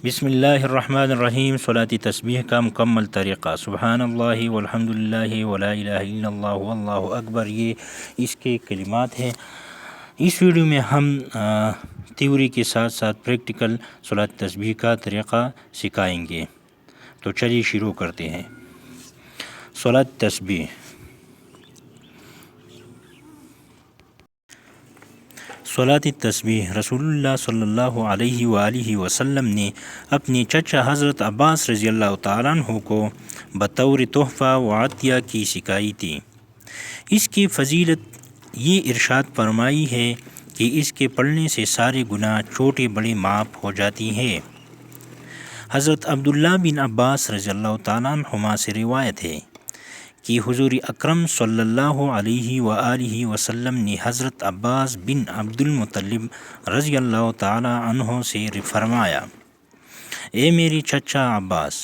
بسم اللہ الرحمن الرحیم۔ صلاۃ تسبیح کا مکمل طریقہ: سبحان اللہ والحمد للہ ولا الہ الا اللہ واللہ اکبر، یہ اس کے کلمات ہیں۔ اس ویڈیو میں ہم تھیوری کے ساتھ ساتھ پریکٹیکل صلاۃ تسبیح کا طریقہ سکھائیں گے۔ تو چلیے شروع کرتے ہیں۔ صلاۃ تسبیح: صلاۃ تسبیح رسول اللہ صلی اللہ علیہ وآلہ وسلم نے اپنے چچا حضرت عباس رضی اللہ تعالیٰ عنہ کو بطور تحفہ و عطیہ کی سکھائی تھی۔ اس کی فضیلت یہ ارشاد فرمائی ہے کہ اس کے پڑھنے سے سارے گناہ چھوٹے بڑے معاف ہو جاتی ہیں۔ حضرت عبداللہ بن عباس رضی اللہ تعالیٰ عنہما سے روایت ہے کہ حضور اکرم صلی اللہ علیہ وآلہ وسلم نے حضرت عباس بن عبد المطلب رضی اللہ تعالی عنہ سے فرمایا: اے میرے چچا عباس،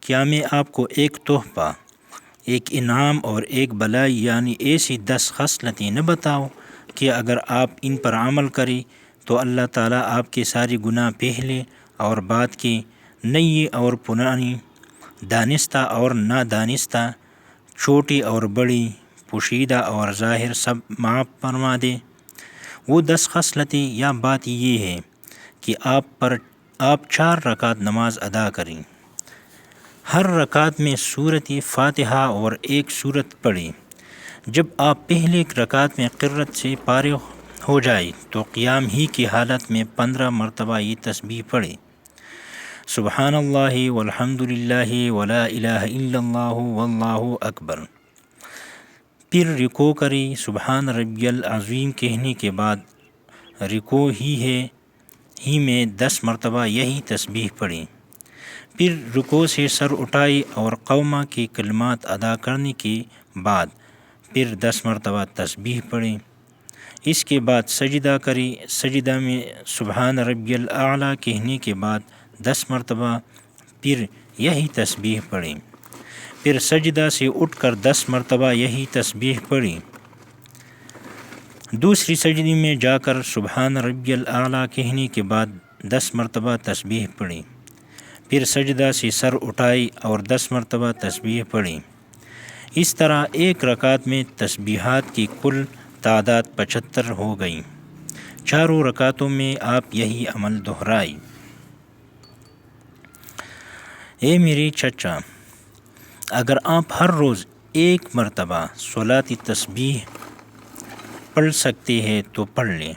کیا میں آپ کو ایک تحفہ، ایک انعام اور ایک بلائی یعنی ایسی 10 خصلتیں نہ بتاؤں کہ اگر آپ ان پر عمل کریں تو اللہ تعالیٰ آپ کے سارے گناہ پہلے اور بعد کے، نئی اور پرانی، دانستہ اور نادانستہ، چھوٹی اور بڑی، پوشیدہ اور ظاہر، سب معاف فرما دے۔ وہ 10 خصلتیں یا بات یہ ہے کہ آپ 4 رکعت نماز ادا کریں، ہر رکعت میں سورۃ فاتحہ اور ایک سورت پڑھیں۔ جب آپ پہلے رکعت میں قرأت سے فارغ ہو جائے تو قیام ہی کی حالت میں 15 مرتبہ یہ تسبیح پڑھیں: سبحان اللہ والحمد للہ ولا الہ الا اللہ واللہ اکبر۔ پھر رکوع کریں، سبحان ربی العظیم کہنے کے بعد رکوع ہی میں 10 مرتبہ یہی تسبیح پڑھیں۔ پھر رکوع سے سر اٹھائے اور قومہ کے کلمات ادا کرنے کے بعد پھر 10 مرتبہ تسبیح پڑھیں۔ اس کے بعد سجدہ کریں، سجدہ میں سبحان ربی الاعلیٰ کہنے کے بعد 10 مرتبہ پھر یہی تسبیح پڑھیں۔ پھر سجدہ سے اٹھ کر 10 مرتبہ یہی تسبیح پڑھیں۔ دوسری سجدے میں جا کر سبحان ربی الاعلیٰ کہنے کے بعد 10 مرتبہ تسبیح پڑھیں۔ پھر سجدہ سے سر اٹھائے اور 10 مرتبہ تسبیح پڑھیں۔ اس طرح ایک رکعت میں تسبیحات کی کل تعداد 75 ہو گئی۔ چاروں رکعتوں میں آپ یہی عمل دہرائیں۔ اے میرے چچا، اگر آپ ہر روز ایک مرتبہ صلاۃ تسبیح پڑھ سکتے ہیں تو پڑھ لیں۔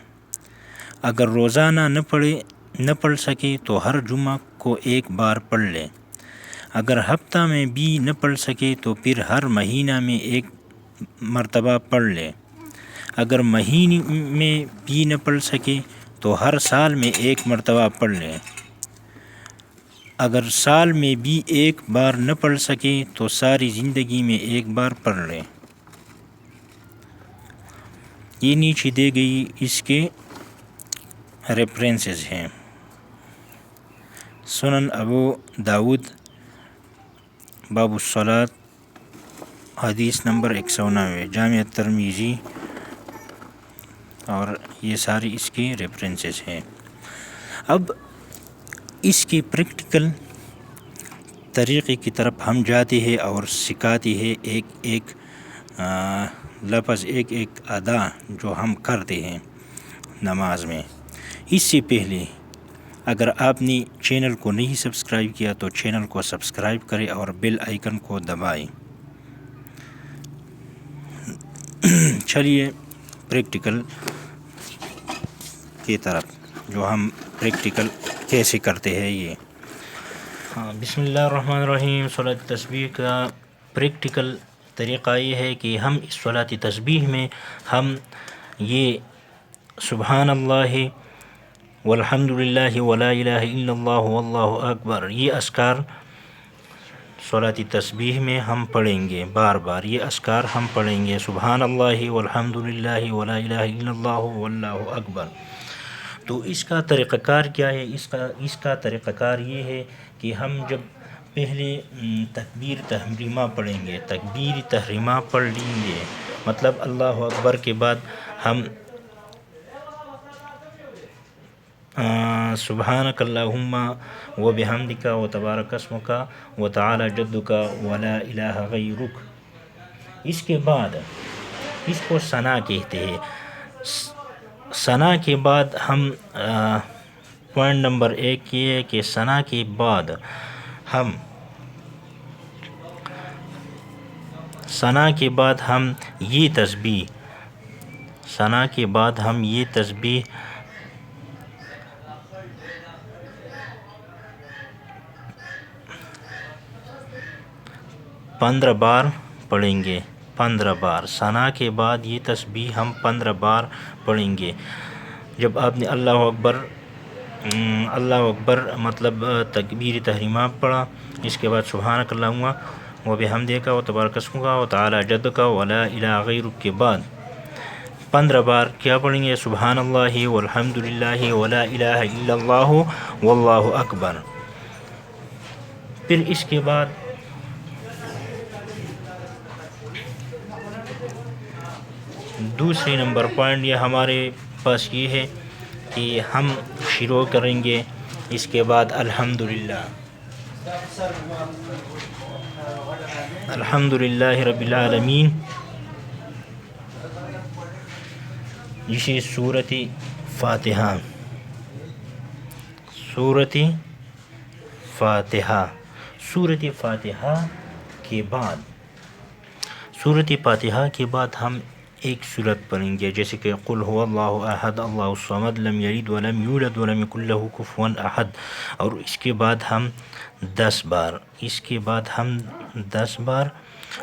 اگر روزانہ نہ پڑھ سکے تو ہر جمعہ کو ایک بار پڑھ لیں۔ اگر ہفتہ میں بھی نہ پڑھ سکے تو پھر ہر مہینہ میں ایک مرتبہ پڑھ لیں۔ اگر مہینے میں بھی نہ پڑھ سکے تو ہر سال میں ایک مرتبہ پڑھ لیں۔ اگر سال میں بھی ایک بار نہ پڑھ سکے تو ساری زندگی میں ایک بار پڑھ لیں۔ یہ نیچے دی گئی اس کے ریفرنسز ہیں: سنن ابو داود باب الصلاۃ حدیث نمبر 190، جامع ترمذی، اور یہ سارے اس کے ریفرنسز ہیں۔ اب اس کے پریکٹیکل طریقے کی طرف ہم جاتے ہیں اور سکھاتے ہیں ایک ایک لفظ، ایک ایک ادا جو ہم کرتے ہیں نماز میں۔ اس سے پہلے اگر آپ نے چینل کو نہیں سبسکرائب کیا تو چینل کو سبسکرائب کریں اور بیل آئیکن کو دبائیں۔ چلیے پریکٹیکل کی طرف، جو ہم پریکٹیکل کیسے کرتے ہیں یہ۔ بسم اللہ الرحمن الرحیم۔ صلاۃ تسبیح کا پریکٹیکل طریقہ یہ ہے کہ ہم اس صلاۃ تسبیح میں ہم یہ سبحان اللہ والحمد للہ ولا الہ الا اللہ واللہ اکبر، یہ اذکار صلاۃ تسبیح میں ہم پڑھیں گے، بار بار یہ اذکار ہم پڑھیں گے: سبحان اللہ والحمد للہ ولا الہ الا اللہ واللہ اکبر۔ تو اس کا طریقہ کار کیا ہے؟ اس کا طریقہ کار یہ ہے کہ ہم جب پہلے تکبیر تحریمہ پڑھیں گے، تکبیر تحریمہ پڑھ لیں گے، مطلب اللہ اکبر کے بعد ہم سبحانک اللہم و بحمدک و تبارک اسمک و تعالی جدک ولا الہ غیرک. اس کے بعد اس کو ثنا کہتے ہیں. ثنا کے بعد ہم پوائنٹ نمبر 1 یہ ہے کہ ثنا کے بعد ہم یہ تسبیح ثنا کے بعد ہم یہ تسبیح 15 بار پڑھیں گے. 15 بار ثنا کے بعد یہ تسبیح ہم 15 بار پڑھیں گے. جب آپ نے اللہ اکبر مطلب تکبیر تحریمہ پڑھا، اس کے بعد سبحانک اللہم و بحمدک و تبارک اسمک و تعالی جدک ولا الہ غیرک کے بعد 15 بار کیا پڑھیں گے؟ سبحان اللہ والحمد للہ ولا الہ الا اللہ واللہ اکبر. پھر اس کے بعد دوسری نمبر پوائنٹ یہ ہمارے پاس یہ ہے کہ ہم شروع کریں گے اس کے بعد الحمدللہ رب العالمین، جسے سورۃ فاتحہ کے بعد ہم ایک سورت پڑھیں گے، جیسے کہ قل هو اللہ احد اللہ الصمد لم یلد ولم یولد ولم یکن لہ کفوا احد. اور اس کے بعد ہم 10 بار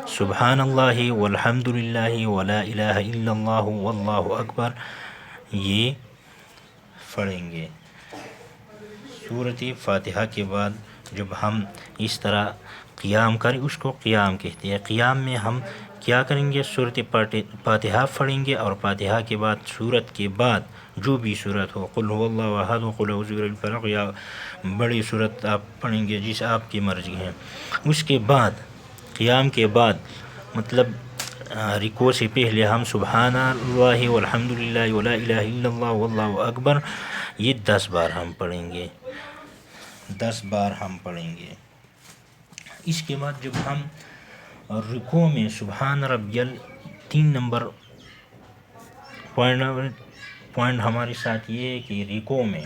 سبحان اللہ والحمد للہ ولا الہ الا اللہ واللہ اکبر یہ پڑھیں گے. سورۃ فاتحہ کے بعد جب ہم اس طرح قیام کریں، اس کو قیام کہتے ہیں. قیام میں ہم کیا کریں گے؟ سورۃ فاتحہ پڑھیں گے، اور فاتحہ کے بعد سورت کے بعد جو بھی سورت ہو، قل هو اللہ احد و قل اعوذ برب الفلق یا بڑی سورت آپ پڑھیں گے جس آپ کی مرضی ہے. اس کے بعد قیام کے بعد مطلب رکوع سے پہلے ہم سبحان اللہ والحمد للہ ولا الہ الا اللہ واللہ اکبر یہ 10 بار ہم پڑھیں گے. اس کے بعد جب ہم رکوع میں سبحان ربی 3 نمبر پوائنٹ ہمارے ساتھ یہ ہے کہ رکوع میں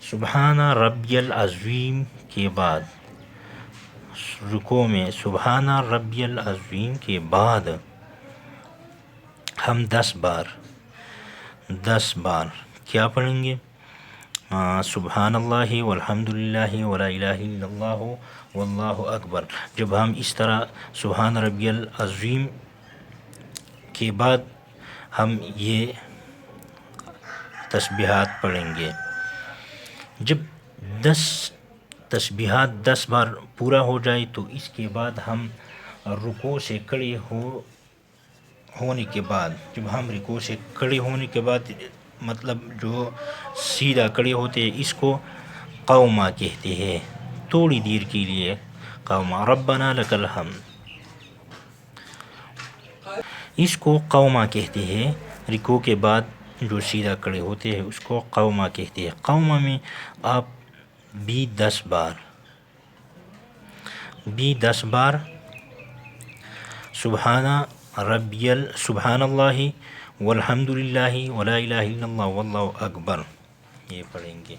سبحان ربی العظیم کے بعد ہم 10 بار کیا پڑھیں گے؟ سبحان اللہ والحمد للہ ولا الہ الا اللہ واللہ اکبر. جب ہم اس طرح سبحان ربی العظیم کے بعد ہم یہ تسبیحات پڑھیں گے. جب 10 بار پورا ہو جائے تو اس کے بعد ہم رکوع سے کھڑے ہونے کے بعد مطلب جو سیدھا کھڑے ہوتے ہیں اس کو قومہ کہتے ہیں. تھوڑی دیر کے لیے قومہ، ربنا لک الحمد، اس کو قومہ کہتے ہیں. رکوع کے بعد جو سیدھا کھڑے ہوتے ہیں اس کو قومہ کہتے ہیں. قومہ میں آپ بھی 10 بار سبحان اللہ والحمد للہ ولا الہ الا اللہ واللہ اکبر یہ پڑھیں گے.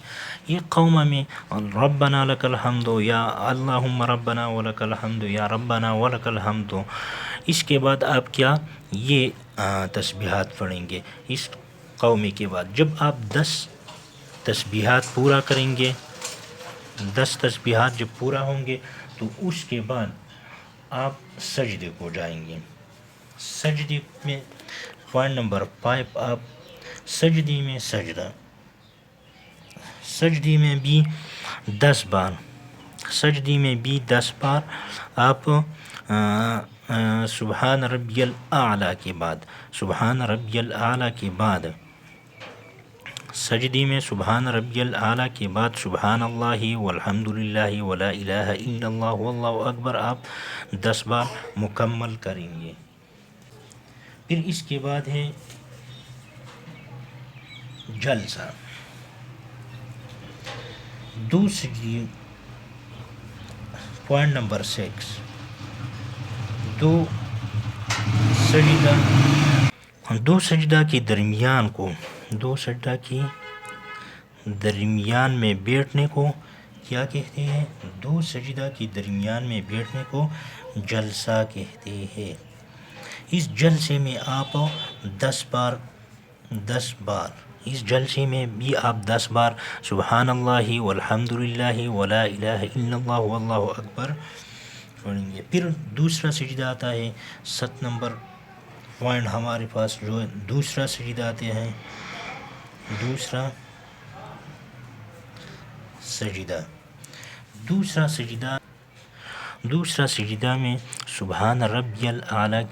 یہ قومہ میں ربنا لک الحمد یا اللہم ربنا ولک الحمد یا ربنا ولک الحمد. اس کے بعد آپ کیا یہ تسبیحات پڑھیں گے. اس قومے کے بعد جب آپ 10 تسبیحات پورا کریں گے، 10 تسبیحات جب پورا ہوں گے تو اس کے بعد آپ سجدے کو جائیں گے. سجدے میں پوائنٹ نمبر 5 آپ سجدے میں سجدے میں بھی 10 بار آپ سبحان ربی الاعلیٰ کے بعد سجدے میں سبحان ربی الاعلیٰ کے بعد سبحان اللہ والحمد للہ ولا الہ الا اللہ واللہ اکبر آپ 10 بار مکمل کریں گے. پھر اس کے بعد ہے جلسہ. دوسری پوائنٹ نمبر 6، دو سجدہ کے درمیان کو، دو سجدہ کے درمیان میں بیٹھنے کو کیا کہتے ہیں؟ دو سجدہ کے درمیان میں بیٹھنے کو جلسہ کہتے ہیں۔ اس جلسے میں آپ 10 بار اس جلسے میں بھی آپ 10 بار سبحان اللہ والحمد للہ ولا الہ الا اللہ واللہ اکبر پڑھیں گے۔ پھر دوسرا سجدہ آتا ہے، 7 نمبر پوائنٹ ہمارے پاس جو ہے دوسرا سجدہ آتے ہیں۔ دوسرا سجدہ میں سبحان ربی الاعلیٰ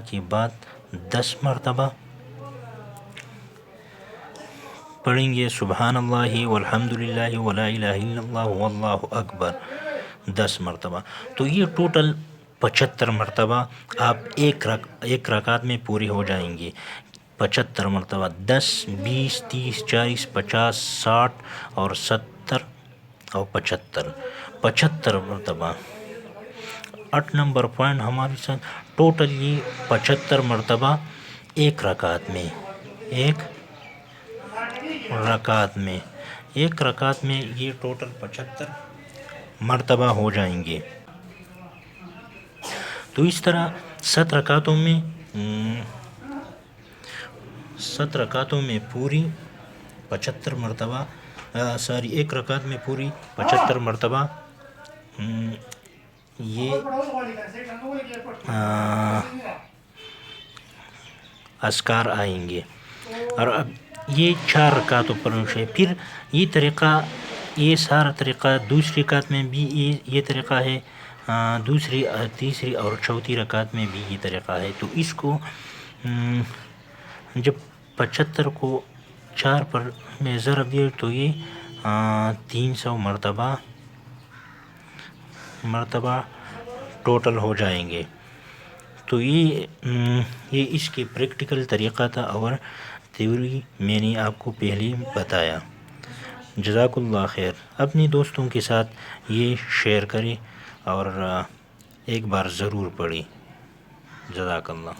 کے بعد 10 مرتبہ پڑھیں گے سبحان اللہ والحمد للہ ولا الہ الا اللہ واللہ اکبر 10 مرتبہ۔ تو یہ ٹوٹل 75 مرتبہ آپ ایک رکعت میں پورے ہو جائیں گے۔ 75 مرتبہ، 10 20 30 40 50 60 اور 70 اور 75 مرتبہ۔ 8 نمبر پوائنٹ ہمارے ساتھ ٹوٹل یہ 75 مرتبہ ایک رکعت میں یہ ٹوٹل 75 مرتبہ ہو جائیں گے۔ تو اس طرح 7 رکعتوں میں پوری 75 مرتبہ ایک رکعت میں پوری 75 مرتبہ یہ اذکار آئیں گے۔ اور اب یہ 4 رکعتوں پر ہے۔ پھر یہ سارا طریقہ دوسری رکعت میں بھی یہ طریقہ ہے، دوسری تیسری اور چوتھی رکعت میں بھی یہ طریقہ ہے۔ تو اس کو جب 75 کو 4 پر میں ضرب دیا تو یہ 300 مرتبہ ٹوٹل ہو جائیں گے۔ تو یہ اس کے پریکٹیکل طریقہ تھا، اور تھیوری میں نے آپ کو پہلے بتایا۔ جزاک اللہ خیر۔ اپنے دوستوں کے ساتھ یہ شیئر کریں اور ایک بار ضرور پڑھیں۔ جزاک اللہ۔